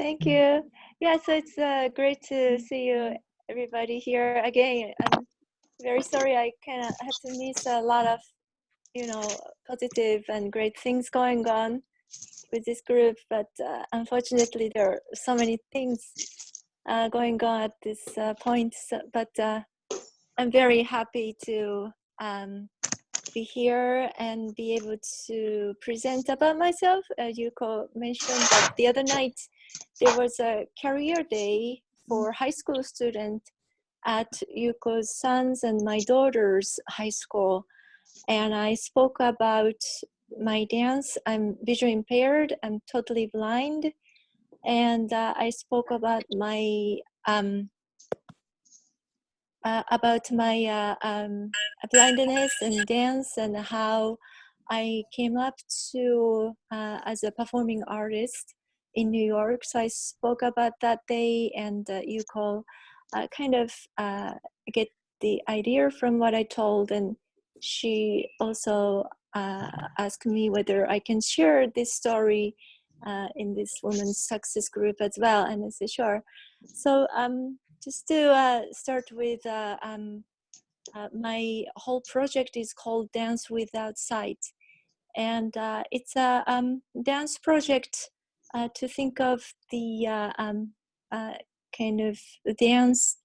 Thank you. Yeah, so it's great to see you, everybody here again. I'm very sorry I kind of had to miss a lot of, positive and great things going on with this group, but unfortunately there are so many things going on at this point. But I'm very happy to be here and be able to present about myself. Yuko mentioned that the other night there was a career day for high school students at Yuko's son's and my daughter's high school. And I spoke about my dance. I'm visually impaired, I'm totally blind. And I spoke about my blindness and dance and how I came up to as a performing artist in New York. So I spoke about that day, and Yuko kind of get the idea from what I told, and she also asked me whether I can share this story in this women's success group as well, and I said sure. So just to start with, my whole project is called Dance Without Sight, and it's a dance project to think of the kind of dance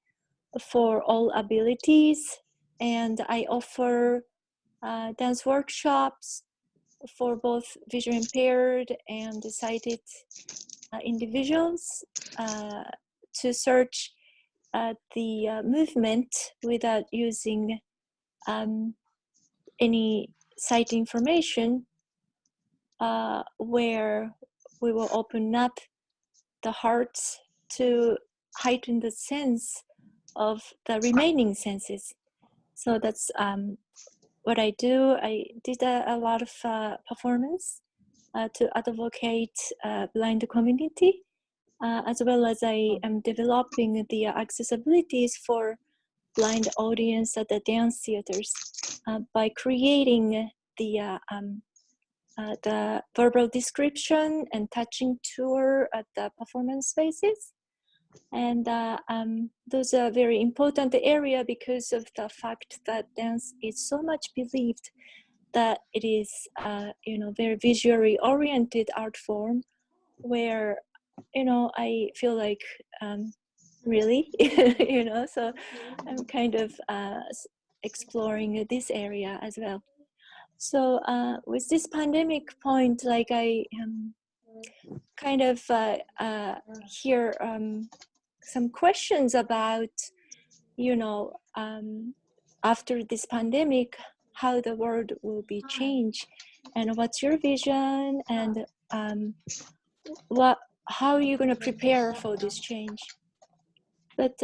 for all abilities, and I offer dance workshops for both visually impaired and sighted individuals to search the movement without using any sight information, where we will open up the heart to heighten the sense of the remaining senses. So that's what I do. I did a lot of performance to advocate blind community, as well as I am developing the accessibilities for blind audience at the dance theaters by creating the verbal description and touching tour at the performance spaces. And those are very important area because of the fact that dance is so much believed that it is very visually oriented art form, where I feel like really so I'm kind of exploring this area as well. So with this pandemic point, like I kind of hear some questions about after this pandemic, how the world will be changed, and what's your vision, and how are you going to prepare for this change. But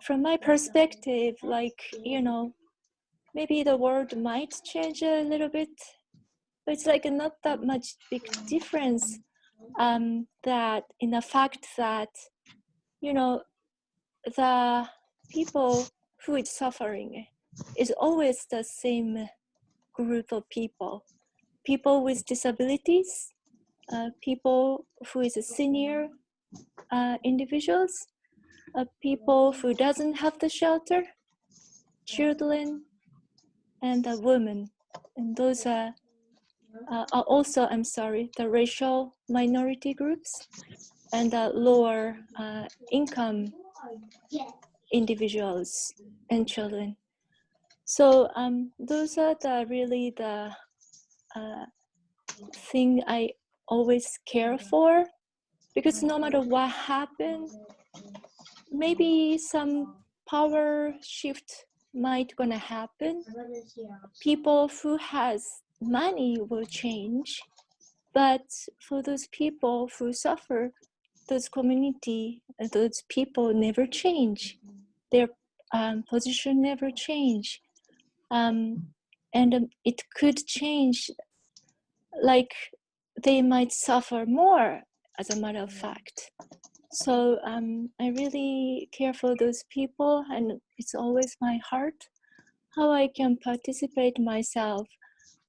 from my perspective, like maybe the world might change a little bit, but it's like not that much big difference, that in the fact that the people who is suffering is always the same group of people with disabilities, people who is a senior individuals, people who doesn't have the shelter, children, and the women. And those are also, I'm sorry, the racial minority groups and the lower income individuals and children. So those are really the thing I always care for, because no matter what happens, maybe some power shift might gonna happen. People who has money will change, but for those people who suffer, those community, those people never change. Their position never change. And it could change, like they might suffer more, as a matter of fact. So I really care for those people, and it's always my heart how I can participate myself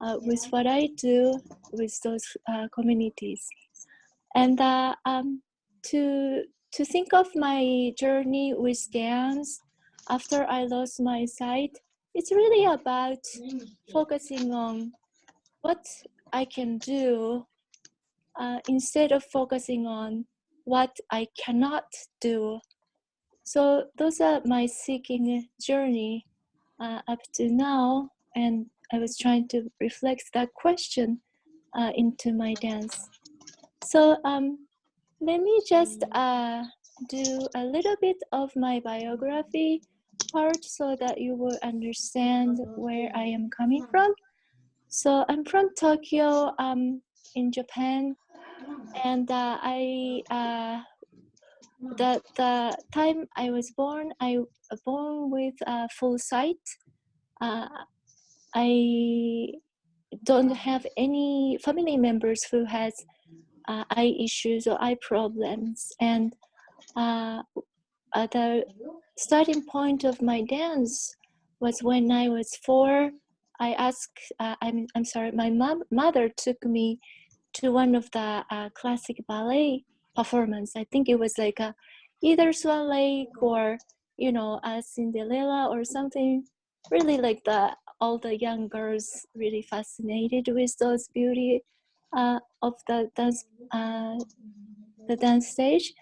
with what I do with those communities. And to think of my journey with dance after I lost my sight, it's really about focusing on what I can do instead of focusing on what I cannot do. So those are my seeking journey up to now, and I was trying to reflect that question into my dance. So let me just do a little bit of my biography part so that you will understand where I am coming from. So I'm from Tokyo, in Japan, and the time I was born with full sight. I don't have any family members who has eye issues or eye problems, and the starting point of my dance was when I was 4. I asked, I'm sorry, my mother took me to one of the classic ballet performance. I think it was like either Swan Lake or, you know, Cinderella or something. Really like all the young girls really fascinated with those beauty of the dance stage.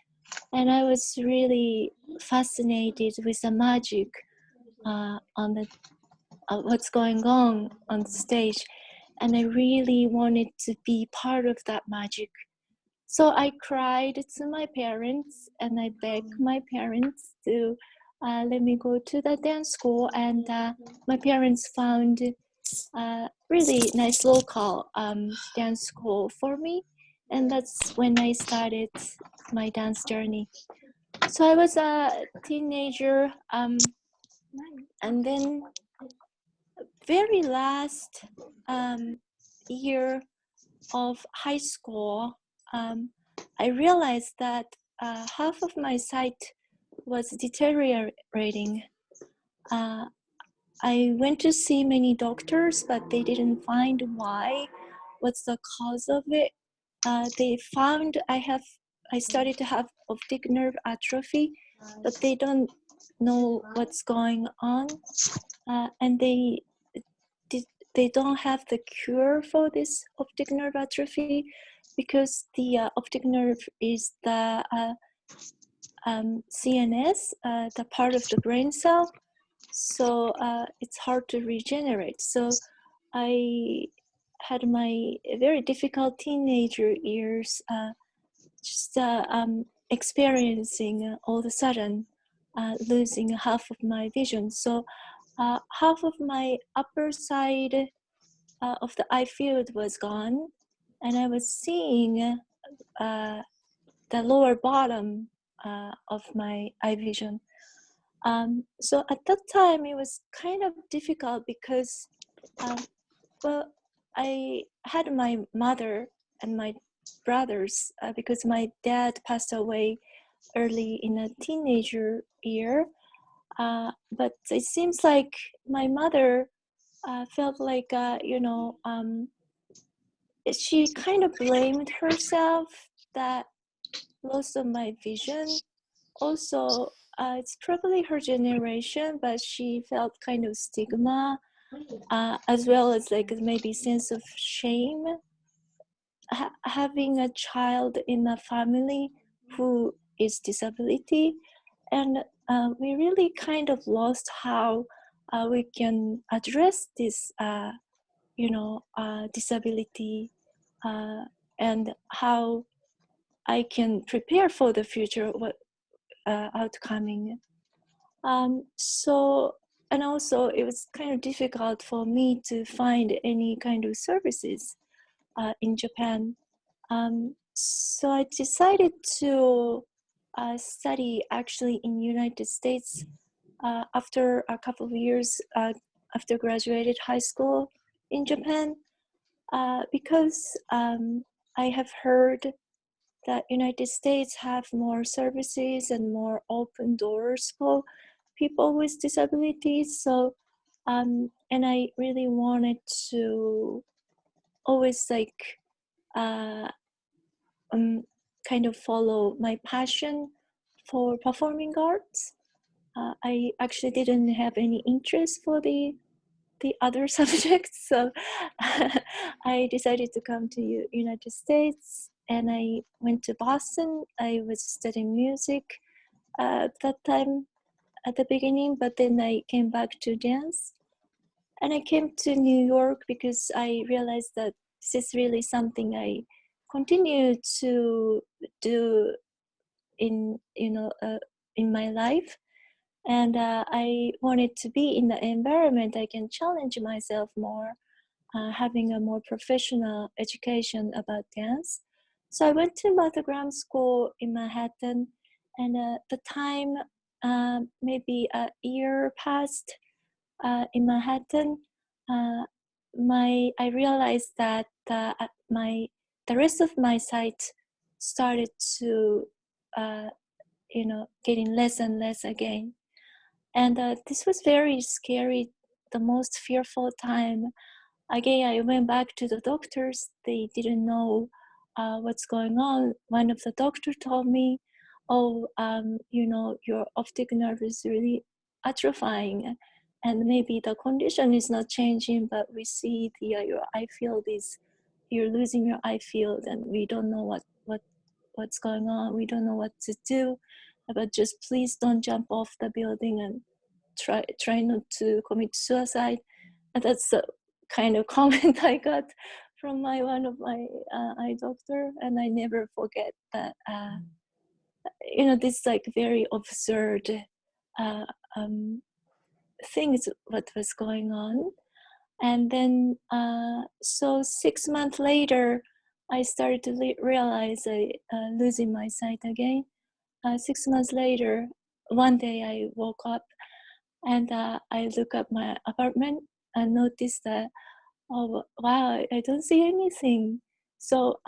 And I was really fascinated with the magic on the what's going on the stage, and I really wanted to be part of that magic. So I cried to my parents, and I begged my parents to let me go to the dance school, and my parents found a really nice local dance school for me, and that's when I started my dance journey. So I was a teenager, and then very last year of high school, I realized that half of my sight was deteriorating. I went to see many doctors, but they didn't find what's the cause of it. They found I started to have optic nerve atrophy, but they don't know what's going on, and they don't have the cure for this optic nerve atrophy, because the optic nerve is the CNS, the part of the brain cell, so it's hard to regenerate. So I had my very difficult teenager years just experiencing all of a sudden losing half of my vision. So half of my upper side of the eye field was gone, and I was seeing the lower bottom of my eye vision. So at that time, it was kind of difficult because, well, I had my mother and my brothers because my dad passed away early in a teenager year. But it seems like my mother felt like, she kind of blamed herself that loss of my vision. Also, it's probably her generation, but she felt kind of stigma, as well as like maybe sense of shame, having a child in a family who is disability. And we really kind of lost how we can address this, disability, and how I can prepare for the future, what outcoming. So, and also it was kind of difficult for me to find any kind of services in Japan. So I decided to study actually in United States after a couple of years after graduated high school in Japan, because I have heard that United States have more services and more open doors for people with disabilities. So, and I really wanted to always like kind of follow my passion for performing arts. I actually didn't have any interest for the other subjects, so I decided to come to United States, and I went to Boston. I was studying music at that time at the beginning, but then I came back to dance, and I came to New York because I realized that this is really something I continue to do in in my life. And I wanted to be in the environment I can challenge myself more, having a more professional education about dance. So I went to Mathgram School in Manhattan, and at the time, maybe a year passed in Manhattan. Uh, I realized that the rest of my sight started to getting less and less again. And this was very scary, the most fearful time. Again, I went back to the doctors. They didn't know what's going on. One of the doctors told me, oh, your optic nerve is really atrophying, and maybe the condition is not changing, but we see your eye field you're losing your eye field, and we don't know what's going on. We don't know what to do, but just please don't jump off the building and try not to commit suicide. And that's the kind of comment I got from one of my eye doctor, and I never forget that. This like very absurd things what was going on. And then so 6 months later, I started to realize I losing my sight again. 6 months later, one day I woke up and I look at my apartment and noticed that, oh wow, I don't see anything. So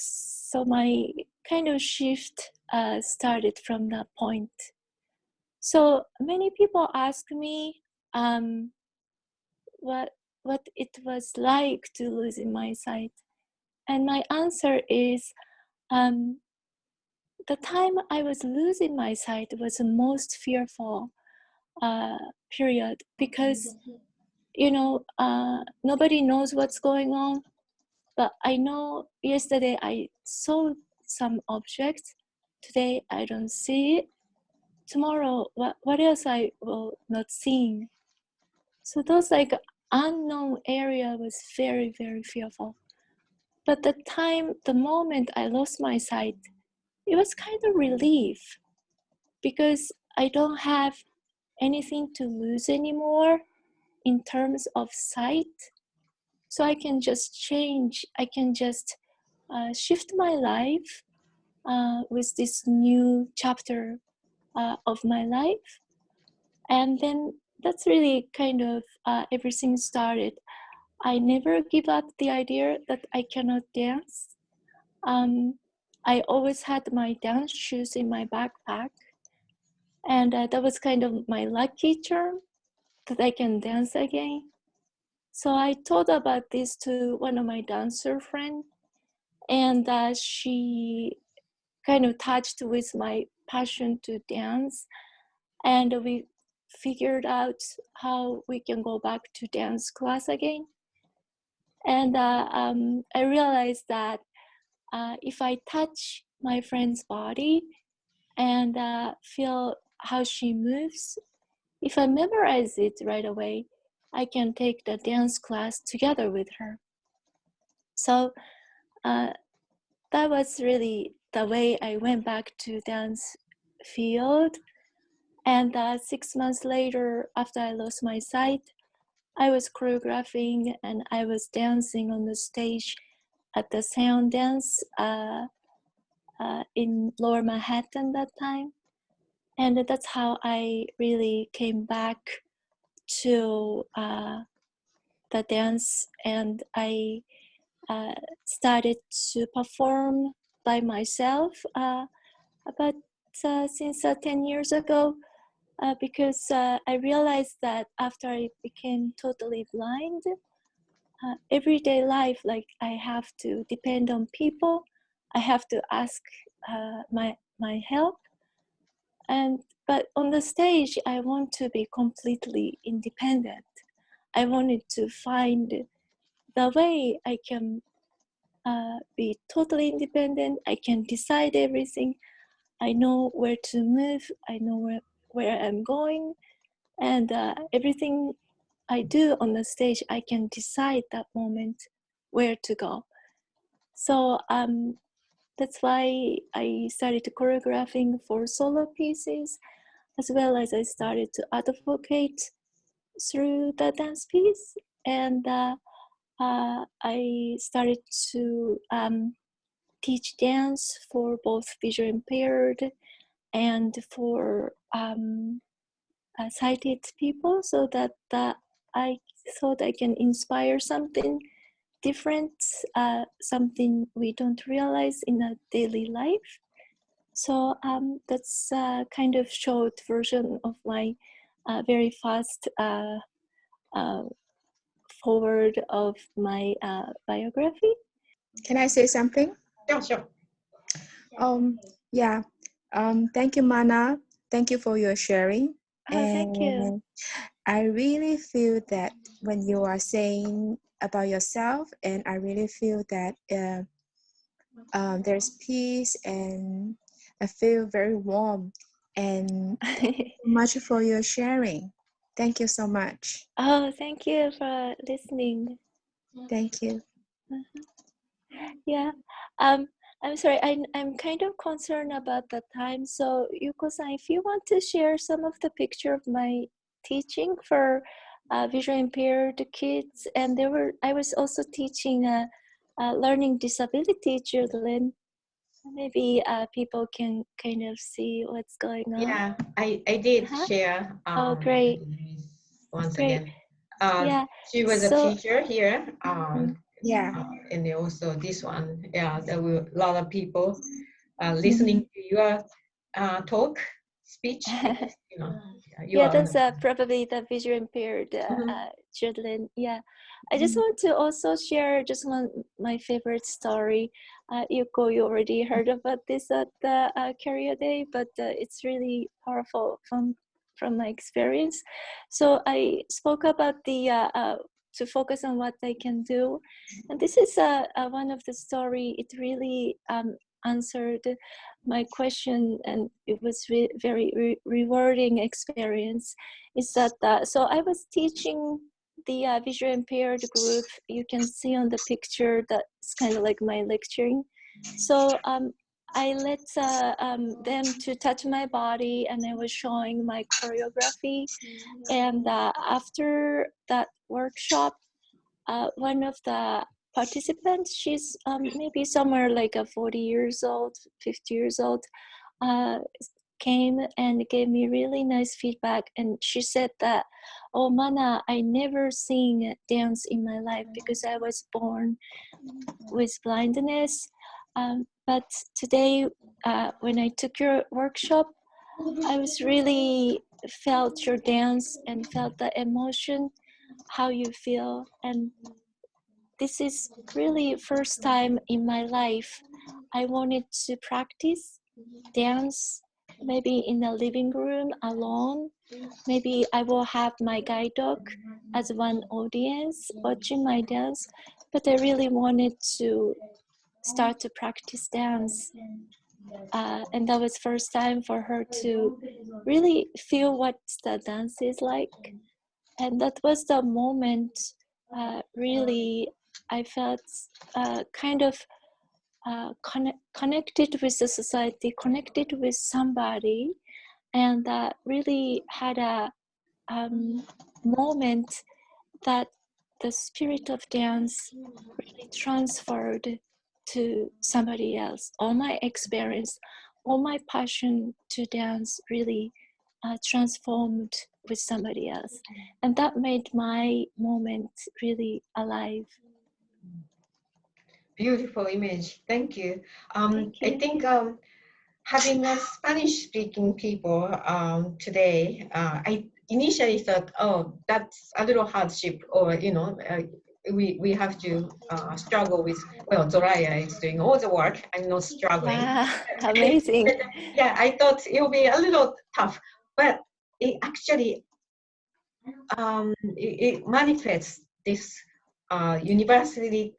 so my kind of shift started from that point. So many people ask me what it was like to losing my sight, and my answer is the time I was losing my sight was the most fearful period, because nobody knows what's going on. But I know yesterday I saw some objects, today I don't see it, tomorrow what else I will not see. So those like unknown area was very, very fearful. But the moment I lost my sight, it was kind of relief, because I don't have anything to lose anymore in terms of sight. So I can just change, I can just shift my life with this new chapter of my life. And then that's really kind of everything started. I never give up the idea that I cannot dance. I always had my dance shoes in my backpack, and that was kind of my lucky charm that I can dance again. So I told about this to one of my dancer friends, and she kind of touched with my passion to dance, and we figured out how we can go back to dance class again. And I realized that if I touch my friend's body and feel how she moves, if I memorize it right away, I can take the dance class together with her. So that was really the way I went back to dance field. And 6 months later, after I lost my sight, I was choreographing and I was dancing on the stage at the sound dance in Lower Manhattan that time. And that's how I really came back to the dance, and I started to perform by myself about since 10 years ago, because I realized that after I became totally blind, everyday life, like I have to depend on people, I have to ask my help, but on the stage I want to be completely independent. I wanted to find the way I can be totally independent. I can decide everything. I know where to move. I know where I'm going, and everything I do on the stage, I can decide that moment where to go. So that's why I started choreographing for solo pieces, as well as I started to advocate through the dance piece. And I started to teach dance for both visually impaired and for sighted people, so that I thought I can inspire something different, something we don't realize in a daily life. So that's a kind of short version of my very fast forward of my biography. Can I say something? Yeah, sure. Yeah. Thank you, Mana. Thank you for your sharing. Oh, thank you. And I really feel that when you are saying about yourself, and I really feel that there's peace, and I feel very warm. And thank you so much for your sharing. Thank you so much. Oh, thank you for listening. Thank you. Yeah. I'm sorry, I'm kind of concerned about the time. So Yuko-san, if you want to share some of the picture of my teaching for visually impaired kids, and I was also teaching learning disability children. Maybe people can kind of see what's going on. Yeah, I did share. Oh, great. Once Great. again. Yeah. She was a teacher here. Yeah. And also this one. Yeah, there were a lot of people listening to your talk, speech. Because, you Yeah, are. that's probably the visually impaired children. Yeah, I just want to also share just my favorite story. Yuko, you already heard about this at the career day, but it's really powerful from my experience. So I spoke about the to focus on what I can do, and this is one of the story. It really answered my question, and it was very rewarding experience. Is that so I was teaching the visually impaired group. You can see on the picture that it's kind of like my lecturing. So I let them to touch my body, and I was showing my choreography. And after that workshop, one of the participants, she's maybe somewhere like a 40 years old, 50 years old, came and gave me really nice feedback. And she said that, oh, Mana, I never seen dance in my life because I was born with blindness. But today, when I took your workshop, I was really felt your dance and felt the emotion, how you feel. And this is really first time in my life I wanted to practice dance, maybe in the living room alone. Maybe I will have my guide dog as one audience watching my dance, but I really wanted to start to practice dance. And that was first time for her to really feel what the dance is like. And that was the moment really I felt kind of connected with the society, connected with somebody, and really had a moment that the spirit of dance really transferred to somebody else. All my experience, all my passion to dance really transformed with somebody else. And that made my moment really alive. Beautiful image. Thank you. Thank you. I think having a Spanish-speaking people today, I initially thought, oh, that's a little hardship, or we have to struggle with, well, Zoraya is doing all the work. I'm not struggling. Wow, amazing. But, yeah, I thought it would be a little tough, but it actually it manifests this universality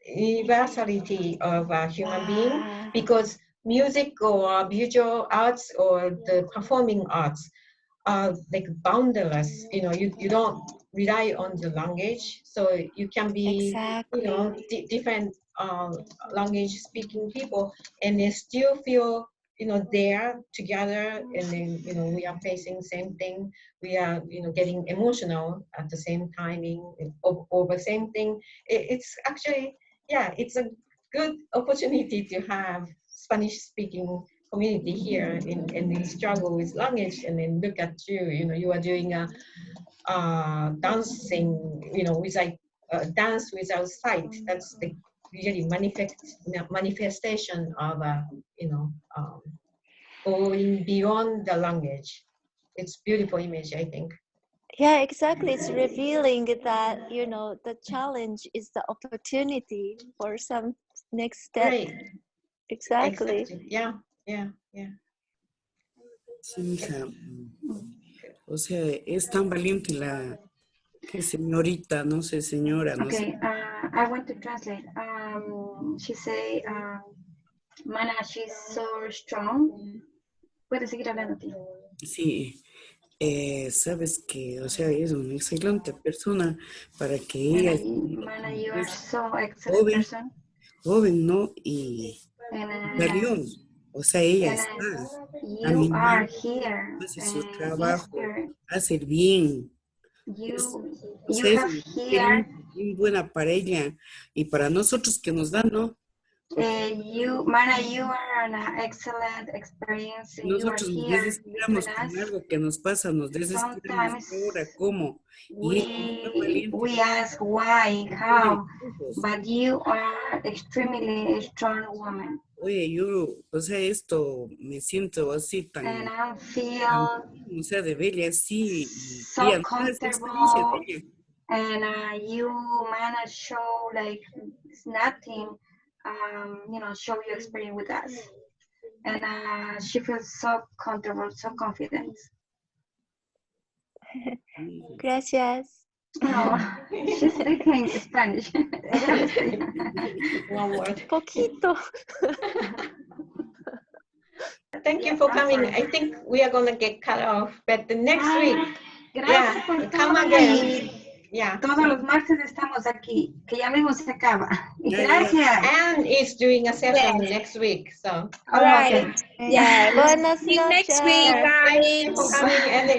of a human being, because music or visual arts or the performing arts are like boundless. You know, you don't rely on the language, so you can be, Exactly. you know, different language speaking people, and they still feel, you know, they're together, and then, you know, we are facing same thing. We are, you know, getting emotional at the same timing over same thing. It's actually, yeah, it's a good opportunity to have Spanish speaking community here and then struggle with language, and then look at you, you know, you are doing a dancing, you know, with like dance without sight. That's the really manifestation of you know, going beyond the language. It's beautiful image, I think. Yeah, exactly. It's revealing that, you know, the challenge is the opportunity for some next step. Right. Exactly. Yeah, yeah, yeah. Sí, mija. O sea, es tan valiente la que señorita, no sé, señora, no sé. Okay, I want to translate. She say, Mana, she's so strong. Puedes seguir hablando, tío. Sí, sabes que, o sea, es una excelente persona para que ella Mana, you are es so excellent person. joven, ¿no? Y And valió, o sea, ella está you caminando, are here. hace su In trabajo, spirit. hace el bien. O You sea, es have una here. bien buena para ella y para nosotros que nos dan, ¿no? Mana, you are an excellent experience. You are Nosotros nos here between desesperamos con us. algo que nos pasa, nos desesperamos. Sometimes Ahora, ¿cómo? Y ella es tan valiente. we ask why, how, but you are extremely strong woman. Oye, yo, o sea, esto me siento así And tan, I feel o sea, de bella, así, y so ella, toda esta experiencia de comfortable, ella. and you manage show like it's nothing, you know, show your experience with us, and she feels so comfortable, so confident. Gracias. No, she's speaking Spanish. One word. Poquito. Thank you for coming. I think we are gonna get cut off, but the next week, Gracias por come todo. again. Yeah. Todos los martes estamos aquí, que ya mismo se acaba. Y Yeah, gracias. And it's doing a session next week, so. All right. Yeah. Buenas See you next noches. week, Thank you for guys. coming, and